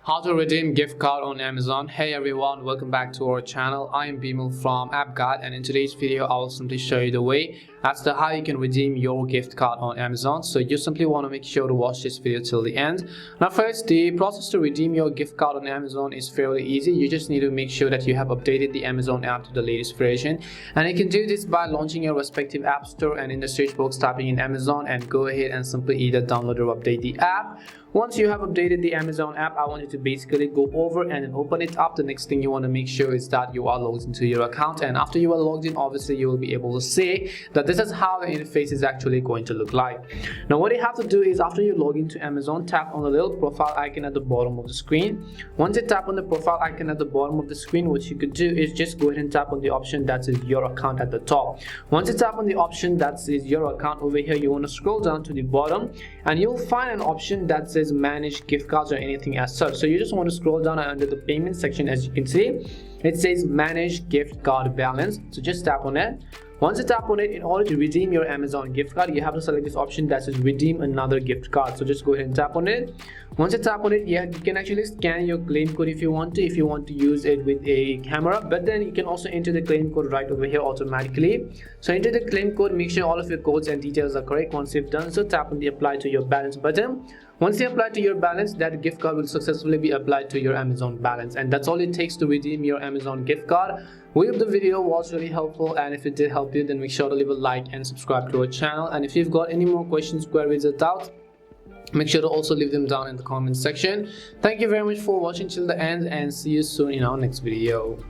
How to redeem gift card on Amazon. Hey everyone, welcome back to our channel. I am Bimal from AppGuide, and in today's video I will simply show you the way as to how you can redeem your gift card on Amazon. So you simply want to make sure to watch this video till the end. Now first, the process to redeem your gift card on Amazon is fairly easy. You just need to make sure that you have updated the Amazon app to the latest version, and you can do this by launching your respective app store and in the search box typing in Amazon, and go ahead and simply either download or update the app. Once you have updated the Amazon app, I want you to basically go over and then open it up. The next thing you want to make sure is that you are logged into your account, and after you are logged in, obviously you will be able to see that this is how the interface is actually going to look like. Now what you have to do is, after you log into Amazon, tap on the little profile icon at the bottom of the screen. Once you tap on the profile icon at the bottom of the screen, what you could do is just go ahead and tap on the option that says your account at the top. Once you tap on the option that says your account over here, you want to scroll down to the bottom and you'll find an option that says manage gift cards or anything as such. So you just want to scroll down, and under the payment section, as you can see, it says manage gift card balance. So just tap on it. Once you tap on it, in order to redeem your Amazon gift card, you have to select this option that says redeem another gift card. So just go ahead and tap on it. Once you tap on it, you can actually scan your claim code if you want to use it with a camera, but then you can also enter the claim code right over here automatically. So enter the claim code, make sure all of your codes and details are correct. Once you've done so, tap on the apply to your balance button. Once you apply to your balance, that gift card will successfully be applied to your Amazon balance, and that's all it takes to redeem your Amazon gift card. We hope the video was really helpful, and if it did help you, then make sure to leave a like and subscribe to our channel. And if you've got any more questions, queries or doubts, make sure to also leave them down in the comment section. Thank you very much for watching till the end, and see you soon in our next video.